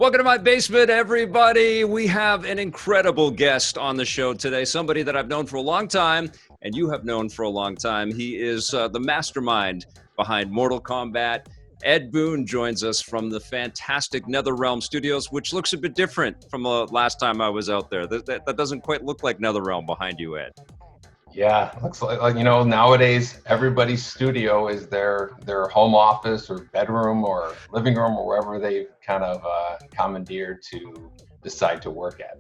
Welcome to my basement, everybody. We have an incredible guest on the show today, somebody that I've known for a long time, and you have known for a long time. He is the mastermind behind Mortal Kombat. Ed Boon joins us from the fantastic NetherRealm Studios, which looks a bit different from the last time I was out there. That doesn't quite look like NetherRealm behind you, Ed. Yeah, looks like nowadays everybody's studio is their home office or bedroom or living room or wherever they've kind of commandeered to decide to work at.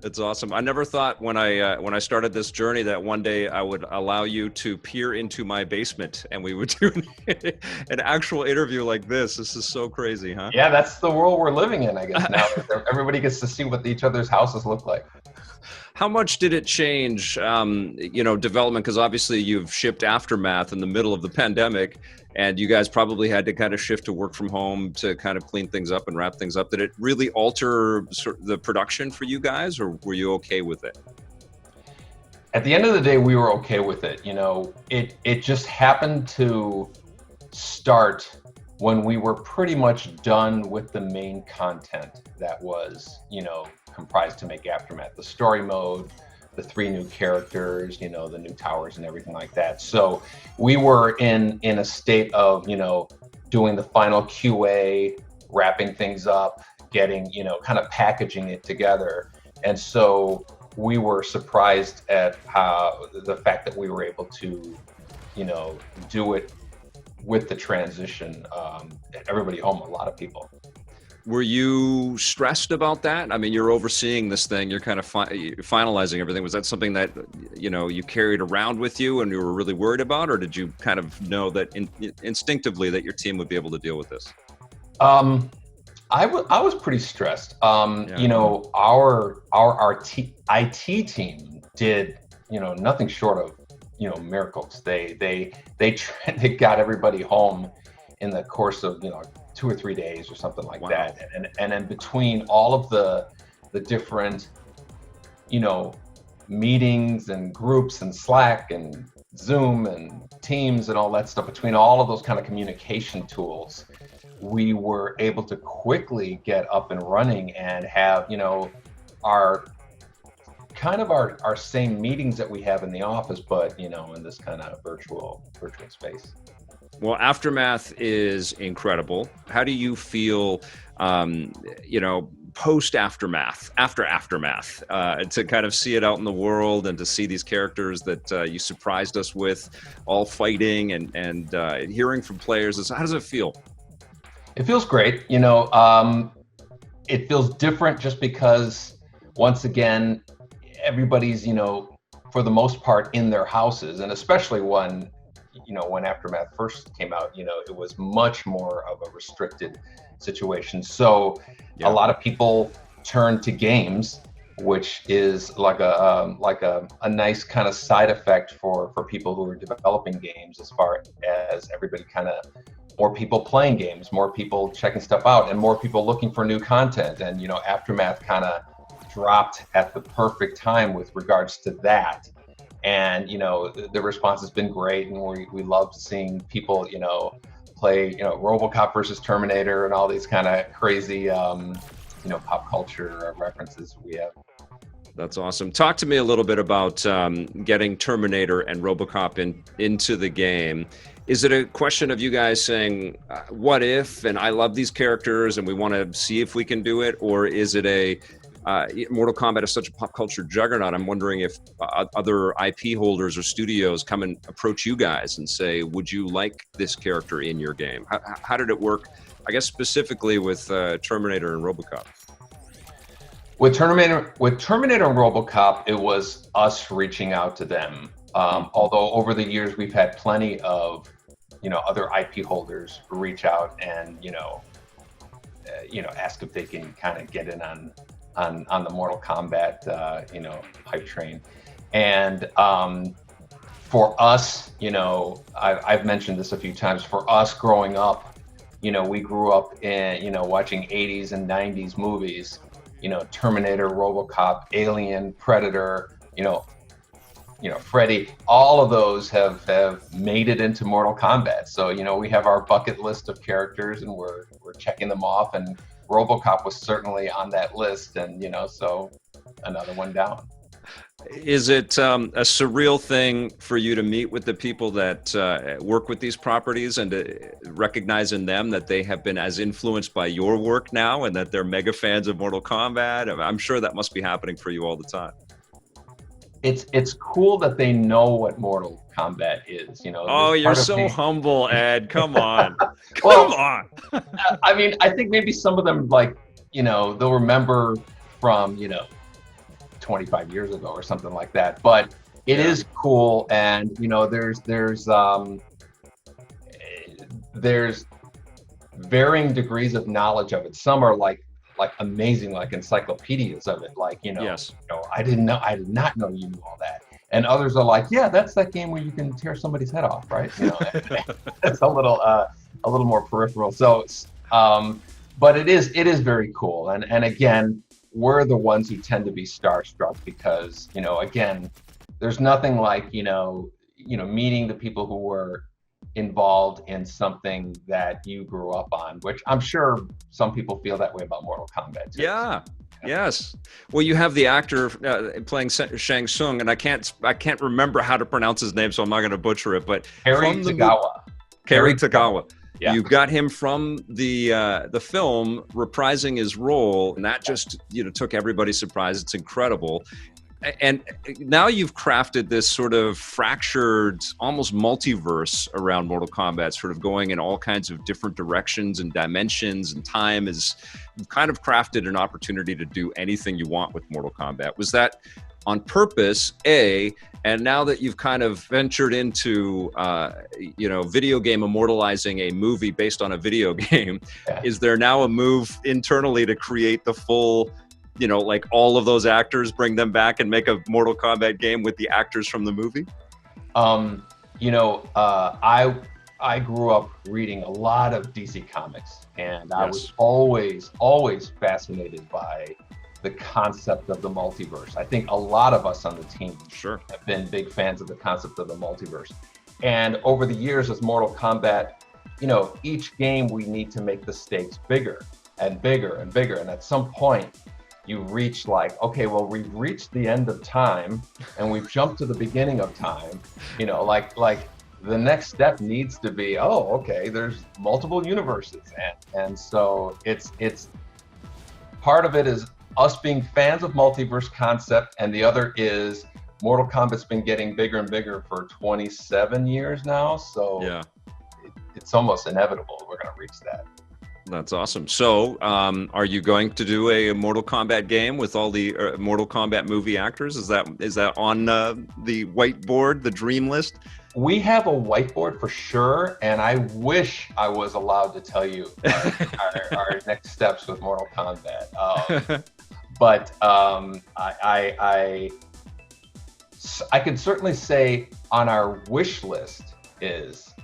It's awesome. I never thought when I started this journey that one day I would allow you to peer into my basement and we would do an actual interview like this. This is so crazy, huh? Yeah, that's the world we're living in, I guess, now. Everybody gets to see what each other's houses look like. How much did it change, development? Because obviously you've shipped Aftermath in the middle of the pandemic, and you guys probably had to kind of shift to work from home to kind of clean things up and wrap things up. Did it really alter sort of the production for you guys, or were you okay with it? At the end of the day, we were okay with it. It just happened to start when we were pretty much done with the main content that was, comprised to make Aftermath, the story mode, the 3 new characters, the new towers and everything like that. So we were in a state of, doing the final QA, wrapping things up, getting, kind of packaging it together. And so we were surprised at how the fact that we were able to, do it with the transition, everybody home, a lot of people. Were you stressed about that? I mean, you're overseeing this thing, you're kind of finalizing everything. Was that something that, you carried around with you and you were really worried about, or did you kind of know that instinctively that your team would be able to deal with this? I was pretty stressed. Yeah. Our IT team did, nothing short of, miracles. They got everybody home in the course of, 2 or 3 days or something like that. And then between all of the different, meetings and groups and Slack and Zoom and Teams and all that stuff, between all of those kind of communication tools, we were able to quickly get up and running and have, our same meetings that we have in the office, but, in this kind of virtual space. Well, Aftermath is incredible. How do you feel, post Aftermath, after Aftermath, to kind of see it out in the world and to see these characters that you surprised us with, all fighting and hearing from players? How does it feel? It feels great. It feels different just because, once again, everybody's, for the most part, in their houses, and especially when Aftermath first came out, it was much more of a restricted situation. So yeah. A lot of people turned to games, which is like a nice kind of side effect for people who are developing games, as far as everybody more people playing games, more people checking stuff out, and more people looking for new content. And, Aftermath kind of dropped at the perfect time with regards to that. And, the response has been great, and we love seeing people, play, RoboCop versus Terminator and all these kind of crazy, pop culture references we have. That's awesome. Talk to me a little bit about getting Terminator and RoboCop into the game. Is it a question of you guys saying, what if, and I love these characters and we want to see if we can do it? Or is it Mortal Kombat is such a pop culture juggernaut. I'm wondering if other IP holders or studios come and approach you guys and say, would you like this character in your game? How did it work, I guess, specifically with Terminator and RoboCop? With Terminator and RoboCop, it was us reaching out to them. Although over the years, we've had plenty of, other IP holders reach out and, ask if they can kind of get in on the Mortal Kombat, hype train. And for us, I've mentioned this a few times, for us growing up, we grew up in, watching 80s and 90s movies, Terminator, RoboCop, Alien, Predator, Freddy, all of those have made it into Mortal Kombat. So, we have our bucket list of characters and we're checking them off, and RoboCop was certainly on that list, and so another one down. Is it a surreal thing for you to meet with the people that work with these properties and to recognize in them that they have been as influenced by your work now and that they're mega fans of Mortal Kombat? I'm sure that must be happening for you all the time. It's cool that they know what Mortal Kombat is. Oh, you're so humble, Ed. Come on. Well, Come on. I mean, I think maybe some of them, like, they'll remember from, 25 years ago or something like that. But it is cool, and there's varying degrees of knowledge of it. Some are like amazing, like encyclopedias of it. Like, Yes. I did not know you knew all that. And others are like, yeah, that's that game where you can tear somebody's head off, right? It's a little more peripheral. So, but it is very cool. And again, we're the ones who tend to be starstruck because, again, there's nothing like, meeting the people who were involved in something that you grew up on, which I'm sure some people feel that way about Mortal Kombat too. Yeah. Yes. Well, you have the actor playing Shang Tsung, and I can't remember how to pronounce his name, so I'm not going to butcher it. But Cary Tagawa. Yeah. You got him from the film reprising his role, and that just took everybody surprised. It's incredible. And now you've crafted this sort of fractured, almost multiverse around Mortal Kombat, sort of going in all kinds of different directions and dimensions, and time is, you've kind of crafted an opportunity to do anything you want with Mortal Kombat. Was that on purpose, A, and now that you've kind of ventured into, video game immortalizing a movie based on a video game, is there now a move internally to create the full, like all of those actors, bring them back and make a Mortal Kombat game with the actors from the movie? I grew up reading a lot of DC comics, and I was always fascinated by the concept of the multiverse. I think a lot of us on the team have been big fans of the concept of the multiverse. And over the years as Mortal Kombat, each game we need to make the stakes bigger and bigger and bigger. And at some point you reach like, okay, well, we've reached the end of time and we've jumped to the beginning of time, like the next step needs to be, okay, there's multiple universes. And so it's part of it is us being fans of multiverse concept, and the other is Mortal Kombat's been getting bigger and bigger for 27 years now, so it's almost inevitable we're going to reach that. That's awesome. So are you going to do a Mortal Kombat game with all the Mortal Kombat movie actors? Is that on the whiteboard, the dream list? We have a whiteboard for sure, and I wish I was allowed to tell you our next steps with Mortal Kombat. But I can certainly say on our wish list is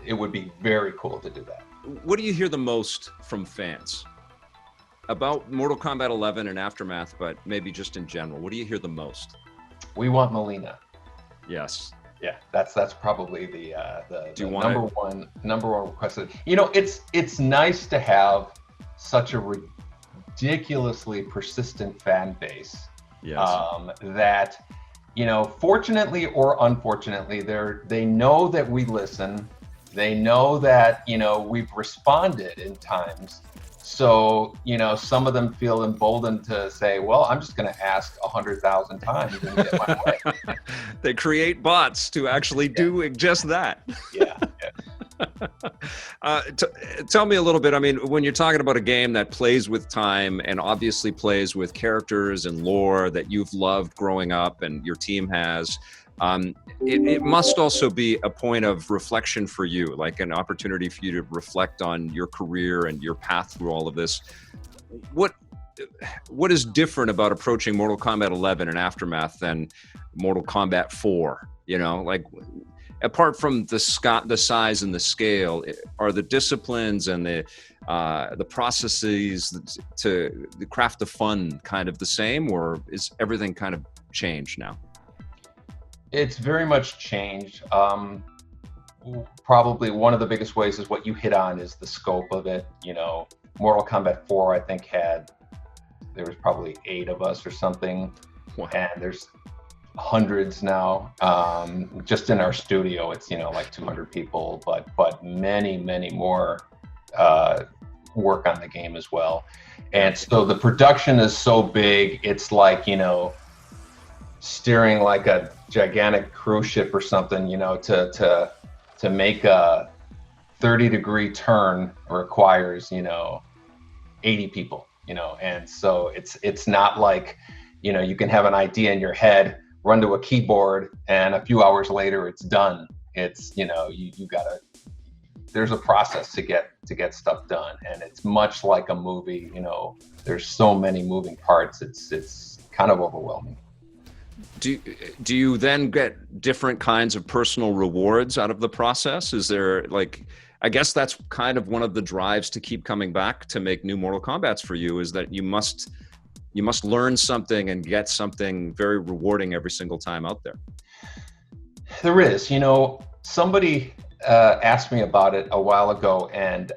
it would be very cool to do that. What do you hear the most from fans about Mortal Kombat 11 and Aftermath, but maybe just in general? What do you hear the most? We want Melina. Yes. Yeah, that's probably the number one request. It's nice to have such a ridiculously persistent fan base. Yes. That fortunately or unfortunately, they know that we listen. They know that we've responded in times. So some of them feel emboldened to say, well, I'm just going to ask 100,000 times and get my way. They create bots to actually do just that. Yeah. Tell me a little bit. I mean, when you're talking about a game that plays with time and obviously plays with characters and lore that you've loved growing up and your team has, it must also be a point of reflection for you, like an opportunity for you to reflect on your career and your path through all of this. What is different about approaching Mortal Kombat 11 and Aftermath than Mortal Kombat 4? Like, apart from the size and the scale, are the disciplines and the processes to craft the fun kind of the same, or is everything kind of changed now? It's very much changed. Probably one of the biggest ways is what you hit on is the scope of it. Mortal Kombat 4, I think there was probably 8 of us or something. Wow. And there's hundreds now. Just in our studio, it's, like 200 people, but many more work on the game as well. And so the production is so big, it's like, steering like a gigantic cruise ship or something, to make a 30-degree turn requires, 80 people, and so it's not like, you can have an idea in your head, run to a keyboard, and a few hours later it's done. It's, you gotta, there's a process to get stuff done, and it's much like a movie. There's so many moving parts. It's kind of overwhelming. Do you then get different kinds of personal rewards out of the process? Is there, like, I guess that's kind of one of the drives to keep coming back to make new Mortal Kombats for you, is that you must learn something and get something very rewarding every single time out there. There is, somebody asked me about it a while ago, and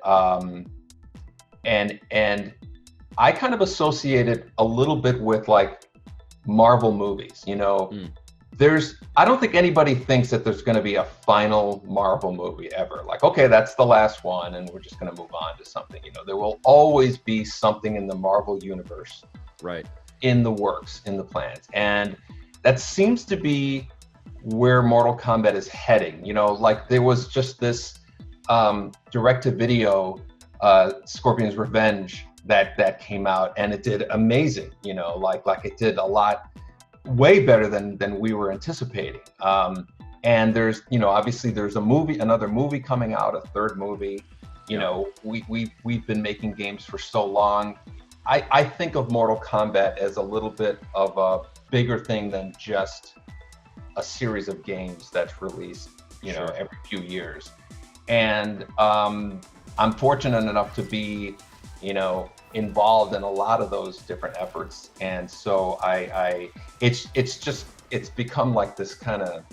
I kind of associate it a little bit with like Marvel movies. I don't think anybody thinks that there's going to be a final Marvel movie ever. Like, okay, that's the last one, and we're just going to move on to something. There will always be something in the Marvel universe, right, in the works, in the plans, and that seems to be where Mortal Kombat is heading. Like there was just this direct-to-video Scorpion's Revenge that came out, and it did amazing. Like it did a lot, way better than we were anticipating. And there's, obviously there's another movie coming out, a third movie. We've been making games for so long. I think of Mortal Kombat as a little bit of a bigger thing than just a series of games that's released, Sure. every few years. And I'm fortunate enough to be, involved in a lot of those different efforts. And so it's become like this kind of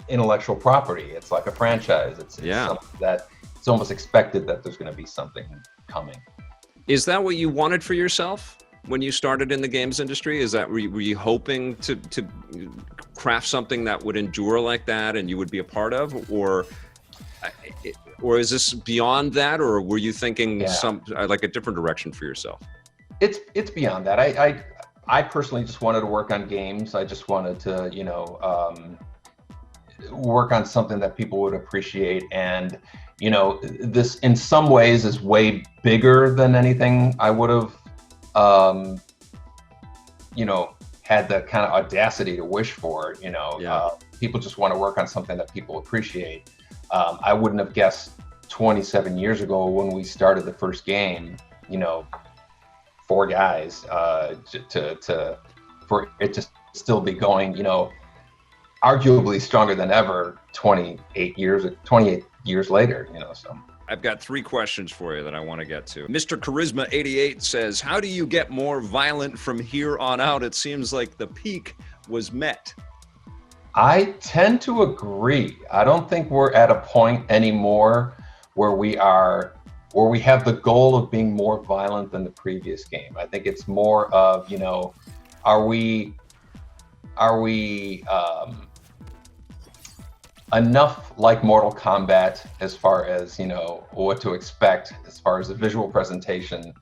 intellectual property. It's like a franchise. It's something that it's almost expected that there's going to be something coming. Is that what you wanted for yourself when you started in the games industry? Is that were you hoping to craft something that would endure like that and you would be a part of, or is this beyond that, or were you thinking like a different direction for yourself? It's beyond that. I personally just wanted to work on games. I just wanted to work on something that people would appreciate, and this in some ways is way bigger than anything I would have had the kind of audacity to wish for. People just want to work on something that people appreciate. I wouldn't have guessed 27 years ago when we started the first game, 4 guys, for it to still be going, arguably stronger than ever 28 years later, so. I've got 3 questions for you that I want to get to. Mr. Charisma 88 says, how do you get more violent from here on out? It seems like the peak was met. I tend to agree. I don't think we're at a point anymore where we have the goal of being more violent than the previous game. I think it's more of, are we enough like Mortal Kombat as far as, what to expect as far as the visual presentation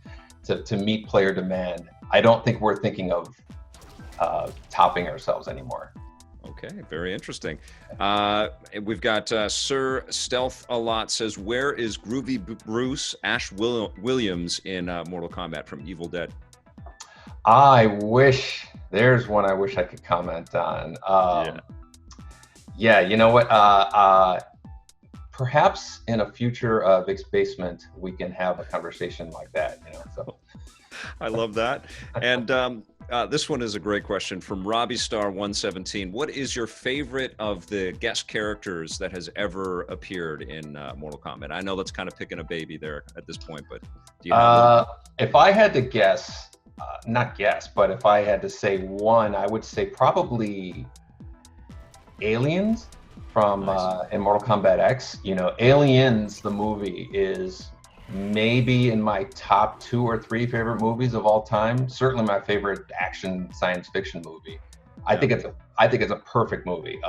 to meet player demand. I don't think we're thinking of topping ourselves anymore. Okay, very interesting. We've got Sir Stealth a lot says, where is Groovy Bruce Ash Williams in Mortal Kombat from Evil Dead? There's one I wish I could comment on. Yeah, you know what? Perhaps in a future Vic's Basement, we can have a conversation like that. So. I love that. And this one is a great question from Robbie Star 117. What is your favorite of the guest characters that has ever appeared in Mortal Kombat? I know that's kind of picking a baby there at this point, but do you have one? If I had to guess, but if I had to say one, I would say probably Aliens from in Mortal Kombat X. Aliens, the movie, is maybe in my top 2 or 3 favorite movies of all time. Certainly my favorite action science fiction movie. I think it's a perfect movie.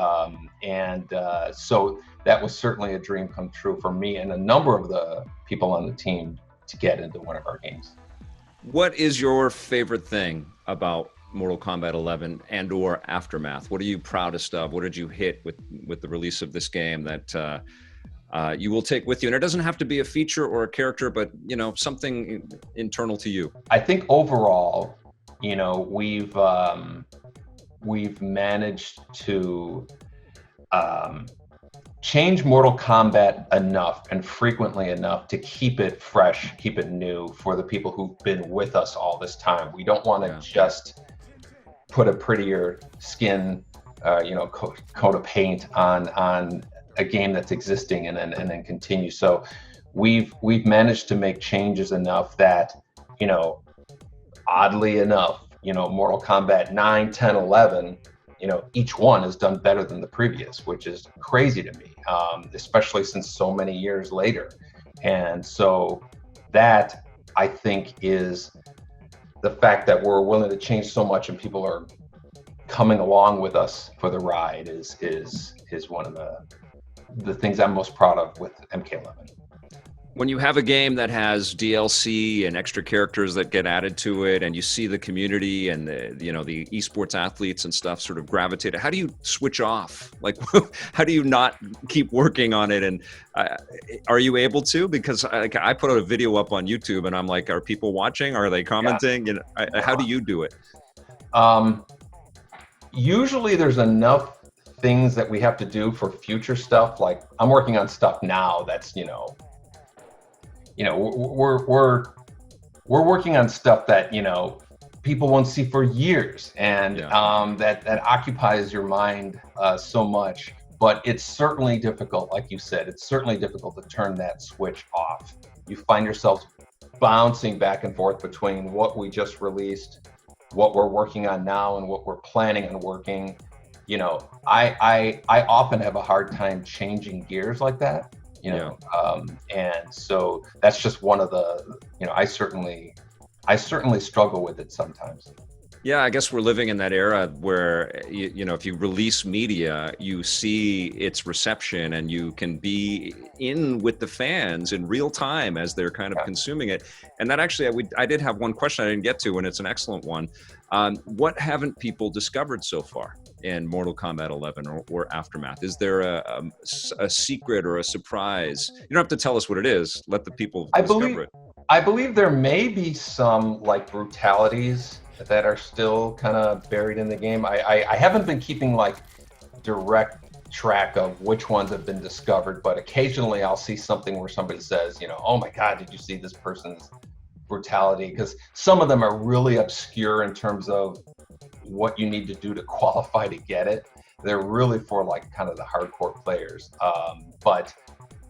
So that was certainly a dream come true for me and a number of the people on the team to get into one of our games. What is your favorite thing about Mortal Kombat 11 and or Aftermath? What are you proudest of? What did you hit with the release of this game that you will take with you? And it doesn't have to be a feature or a character, but something internal to you. I think overall, we've managed to change Mortal Kombat enough and frequently enough to keep it fresh, keep it new for the people who've been with us all this time. We don't want to just put a prettier skin, coat of paint on a game that's existing and then continue. So we've managed to make changes enough that, oddly enough, Mortal Kombat 9, 10, 11, each one has done better than the previous, which is crazy to me, especially since so many years later. And so that, I think, is the fact that we're willing to change so much and people are coming along with us for the ride is one of the things I'm most proud of with MK11. When you have a game that has DLC and extra characters that get added to it, and you see the community and the esports athletes and stuff sort of gravitate, how do you switch off? Like, how do you not keep working on it? And are you able to? Because I put a video up on YouTube, and I'm like, are people watching? Are they commenting? Yeah. How do you do it? Usually, there's enough things that we have to do for future stuff. Like, I'm working on stuff now that's we're working on stuff that people won't see for years, and that occupies your mind so much. But it's certainly difficult, like you said. It's certainly difficult to turn that switch off. You find yourself bouncing back and forth between what we just released, what we're working on now, and what we're planning on working. I often have a hard time changing gears like that. And so that's just one of the, I certainly struggle with it sometimes. Yeah, I guess we're living in that era where, if you release media, you see its reception and you can be in with the fans in real time as they're kind of consuming it. And that actually, I did have one question I didn't get to, and it's an excellent one. What haven't people discovered so far in Mortal Kombat 11 or Aftermath? Is there a secret or a surprise? You don't have to tell us what it is. Let the people discover it. I believe there may be some like brutalities that are still kind of buried in the game. I haven't been keeping like direct track of which ones have been discovered, but occasionally I'll see something where somebody says, oh my God, did you see this person's brutality? Because some of them are really obscure in terms of what you need to do to qualify to get it. They're really for like kind of the hardcore players. But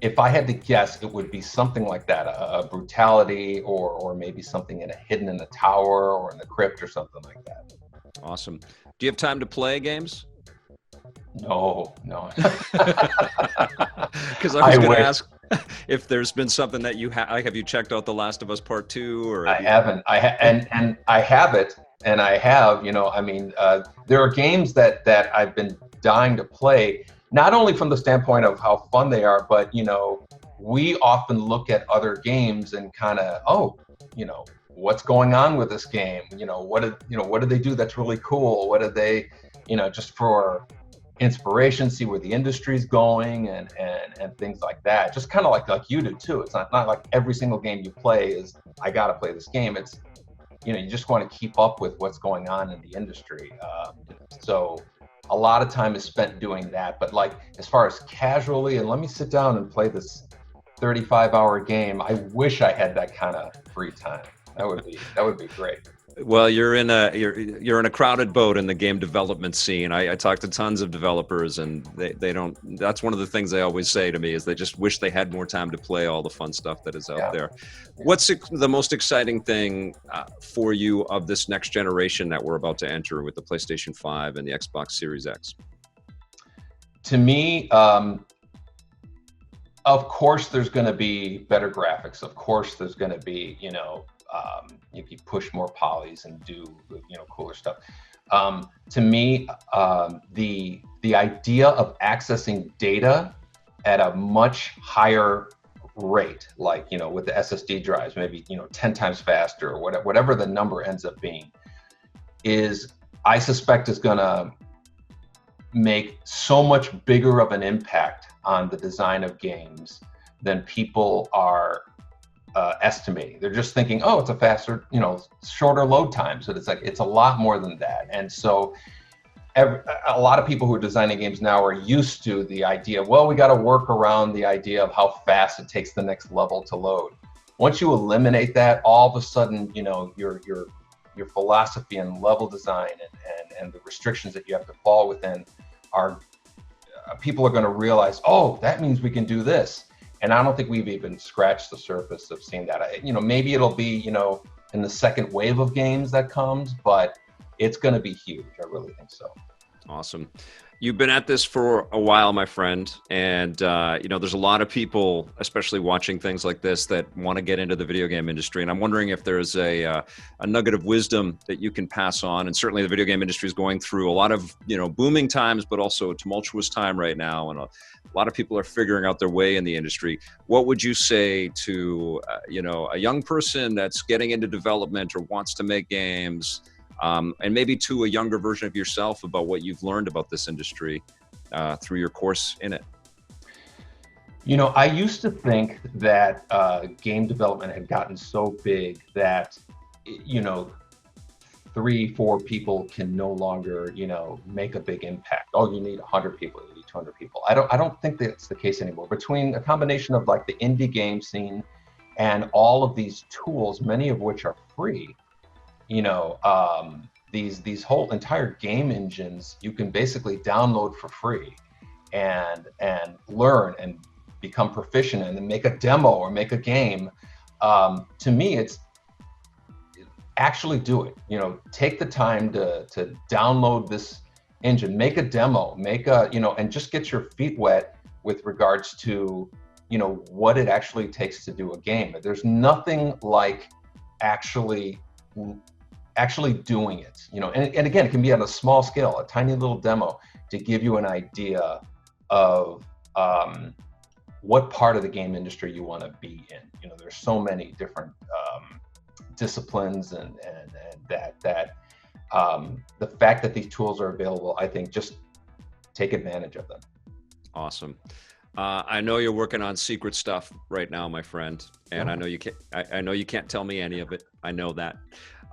if I had to guess, it would be something like that, a brutality or maybe something hidden in the tower or in the crypt or something like that. Awesome. Do you have time to play games? No. Because I was going to ask if there's been something that you have you checked out The Last of Us Part 2? Or I haven't. And I have it. And I have, there are games that I've been dying to play, not only from the standpoint of how fun they are, but, we often look at other games and kind of, what's going on with this game? What did they do that's really cool? What did they, just for inspiration, see where the industry's going and things like that. Just kind of like you do too. It's not like every single game you play is, I got to play this game. It's, you just want to keep up with what's going on in the industry. So a lot of time is spent doing that. But like, as far as casually, and let me sit down and play this 35-hour game, I wish I had that kind of free time. That would be great. Well, you're in a crowded boat in the game development scene. I talk to tons of developers, and they don't. That's one of the things they always say to me is they just wish they had more time to play all the fun stuff that is out there. What's the most exciting thing for you of this next generation that we're about to enter with the PlayStation 5 and the Xbox Series X? To me, Of course, there's going to be better graphics. Of course, there's going to be, you can push more polys and do, cooler stuff. To me, the idea of accessing data at a much higher rate, like, with the SSD drives, maybe, 10 times faster or whatever the number ends up being, I suspect is going to make so much bigger of an impact on the design of games than people are estimating. They're just thinking, oh, it's a faster, shorter load time. So it's a lot more than that. And so a lot of people who are designing games now are used to the idea, well, we got to work around the idea of how fast it takes the next level to load. Once you eliminate that, all of a sudden, your philosophy and level design and the restrictions that you have to fall within are, people are going to realize, oh, that means we can do this. And I don't think we've even scratched the surface of seeing that. Maybe it'll be, in the second wave of games that comes, but it's going to be huge. I really think so. Awesome. You've been at this for a while, my friend. And, there's a lot of people, especially watching things like this, that want to get into the video game industry. And I'm wondering if there's a nugget of wisdom that you can pass on. And certainly the video game industry is going through a lot of, booming times, but also a tumultuous time right now. And a lot of people are figuring out their way in the industry. What would you say to, a young person that's getting into development or wants to make games, and maybe to a younger version of yourself about what you've learned about this industry through your course in it? I used to think that game development had gotten so big that, 3-4 people can no longer, make a big impact. Oh, you need 100 people, you need 200 people. I don't think that's the case anymore. Between a combination of like the indie game scene and all of these tools, many of which are free, these whole entire game engines you can basically download for free and learn and become proficient in and make a demo or make a game. To me, it's actually do it. Take the time to download this engine, make a demo, and just get your feet wet with regards to, what it actually takes to do a game. There's nothing like actually doing it, and again, it can be on a small scale, a tiny little demo to give you an idea of what part of the game industry you want to be in. There's so many different disciplines and that the fact that these tools are available, I think just take advantage of them. Awesome. I know you're working on secret stuff right now, my friend, and I know you can't. I know you can't tell me any of it. I know that.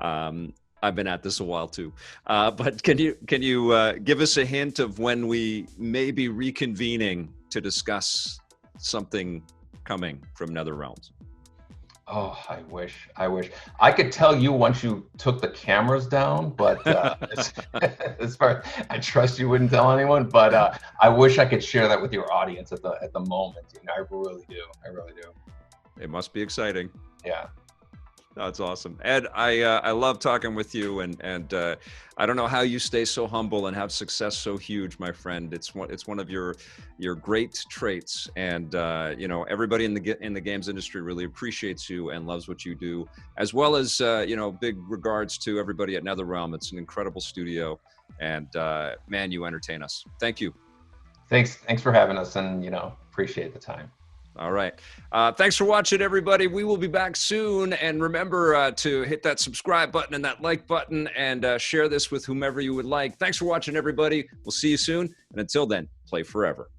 I've been at this a while too. But can you give us a hint of when we may be reconvening to discuss something coming from Nether Realms? Oh, I wish I could tell you once you took the cameras down, but as far as I trust you wouldn't tell anyone, but I wish I could share that with your audience at the moment. I really do. It must be exciting. Yeah. That's awesome. Ed, I love talking with you, and I don't know how you stay so humble and have success so huge, my friend. It's one of your great traits, and everybody in the games industry really appreciates you and loves what you do, as well as big regards to everybody at NetherRealm. It's an incredible studio, and man, you entertain us. Thank you. Thanks for having us, and appreciate the time. All right. Thanks for watching, everybody. We will be back soon. And remember to hit that subscribe button and that like button and share this with whomever you would like. Thanks for watching, everybody. We'll see you soon. And until then, play forever.